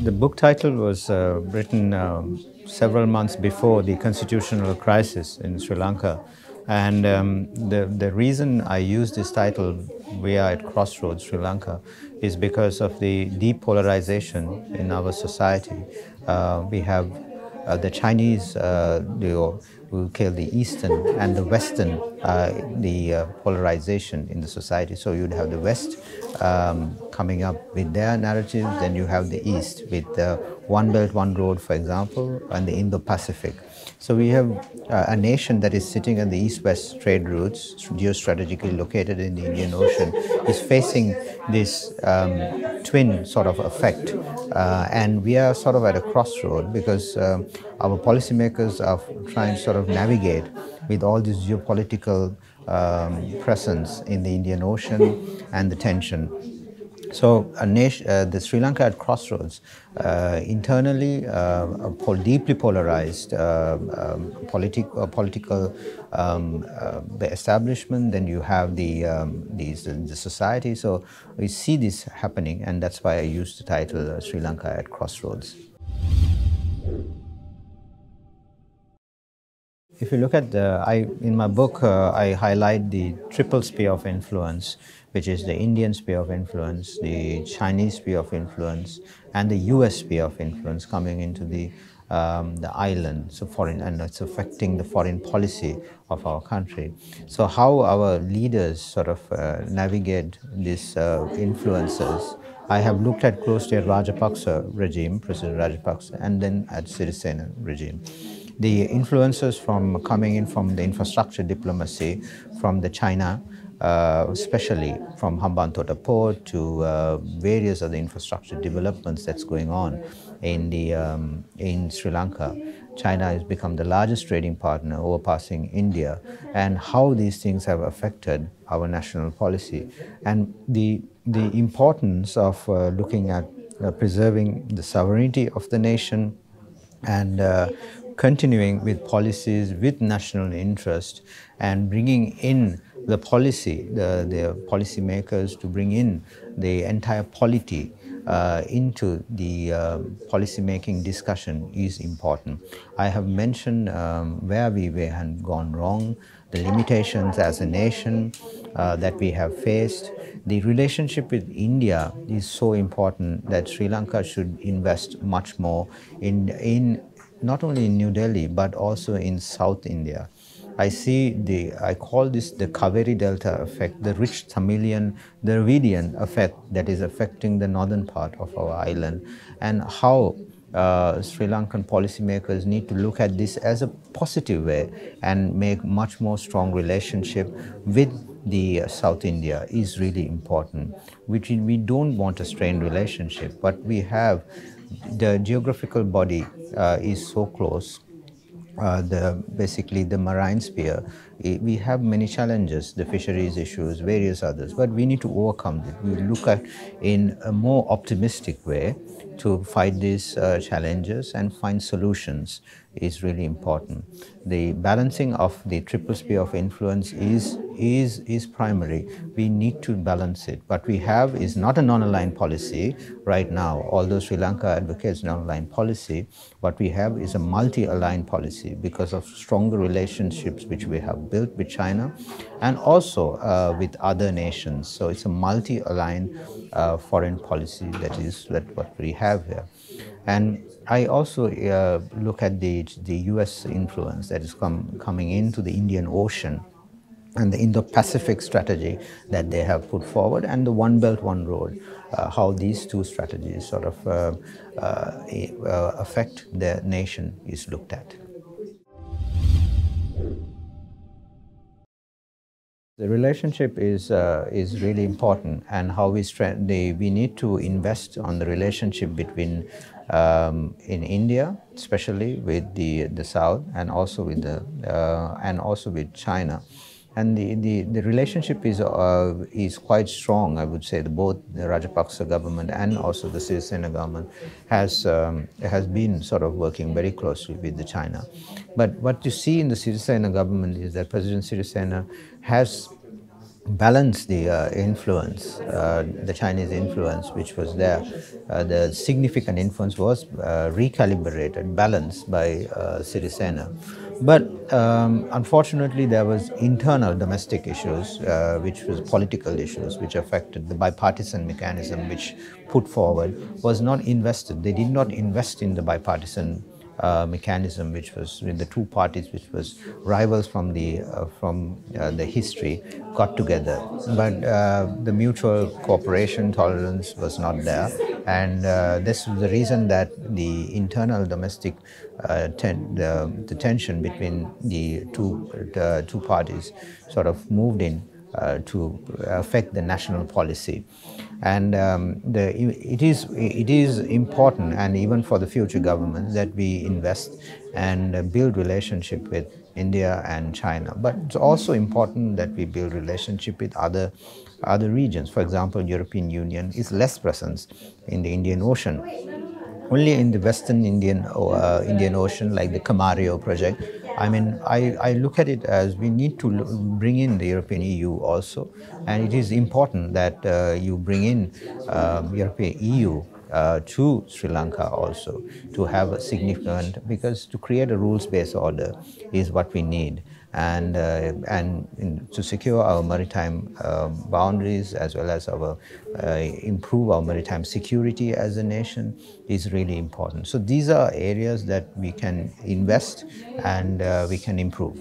The book title was written several months before the constitutional crisis in Sri Lanka. And the reason I used this title, We Are at Crossroads, Sri Lanka, is because of the depolarization in our society. We have the Chinese, we call the Eastern, and the Western, polarization in the society. So you'd have the West coming up with their narratives, then you have the East with the One Belt, One Road, for example, and the Indo-Pacific. So we have a nation that is sitting at the east-west trade routes, geostrategically located in the Indian Ocean, is facing this twin sort of effect. And we are sort of at a crossroad because our policymakers are trying to sort of navigate with all this geopolitical presence in the Indian Ocean and the tension. So the Sri Lanka at crossroads, internally deeply polarized political the establishment, then you have the society. So we see this happening, and that's why I used the title Sri Lanka at Crossroads. If you look at in my book, I highlight the triple sphere of influence, which is the Indian sphere of influence, the Chinese sphere of influence, and the US sphere of influence coming into the island, so foreign, and it's affecting the foreign policy of our country. So how our leaders sort of navigate these influences, I have looked at closely at Rajapaksa regime, President Rajapaksa, and then at Sirisena regime. The influences coming in from the infrastructure diplomacy, from the China, especially from Hambantota port to various other infrastructure developments that's going on in Sri Lanka. China has become the largest trading partner, overpassing India, and how these things have affected our national policy, and the importance of looking at preserving the sovereignty of the nation and continuing with policies with national interest and bringing in the policy, the policymakers to bring in the entire polity into the policy-making discussion is important. I have mentioned where we had gone wrong, the limitations as a nation that we have faced. The relationship with India is so important that Sri Lanka should invest much more in not only in New Delhi but also in South India. I call this the Kaveri Delta effect, the rich Dravidian effect that is affecting the northern part of our island, and how Sri Lankan policymakers need to look at this as a positive way and make much more strong relationship with the South India is really important. We don't want a strained relationship, but we have the geographical body is so close. Basically the marine sphere, we have many challenges, the fisheries issues, various others, but we need to overcome it. We look at in a more optimistic way to fight these challenges and find solutions is really important. The balancing of the triple sphere of influence is primary. We need to balance it. What we have is not a non-aligned policy right now, although Sri Lanka advocates non-aligned policy. What we have is a multi-aligned policy because of stronger relationships which we have built with China and also with other nations. So it's a multi-aligned foreign policy that what we have here. And I also look at the US influence that is coming into the Indian Ocean and the Indo-Pacific strategy that they have put forward, and the One Belt, One Road, how these two strategies sort of affect the nation is looked at. The relationship is really important, and how we need to invest on the relationship between in India, especially with the South, and also with China. And the relationship is quite strong, I would say. Both the Rajapaksa government and also the Sirisena government has been sort of working very closely with the China. But what you see in the Sirisena government is that President Sirisena has balance the influence, the Chinese influence which was there. The significant influence was recalibrated, balanced by Sirisena. But unfortunately, there was internal domestic issues, which was political issues, which affected the bipartisan mechanism which put forward was not invested. They did not invest in the bipartisan mechanism, which was with the two parties, which was rivals from the history, got together. But the mutual cooperation tolerance was not there, and this was the reason that the internal domestic the tension between the two parties sort of moved in to affect the national policy. And it is important, and even for the future governments, that we invest and build relationship with India and China. But it's also important that we build relationship with other regions. For example, European Union is less presence in the Indian Ocean. Only in the Western Indian Ocean, like the Camarillo project. I mean, I look at it as we need to bring in the European EU also, and it is important that you bring in European EU to Sri Lanka also to have a significant, because to create a rules-based order is what we need, and to secure our maritime boundaries, as well as our improve our maritime security as a nation, is really important. So these are areas that we can invest and we can improve.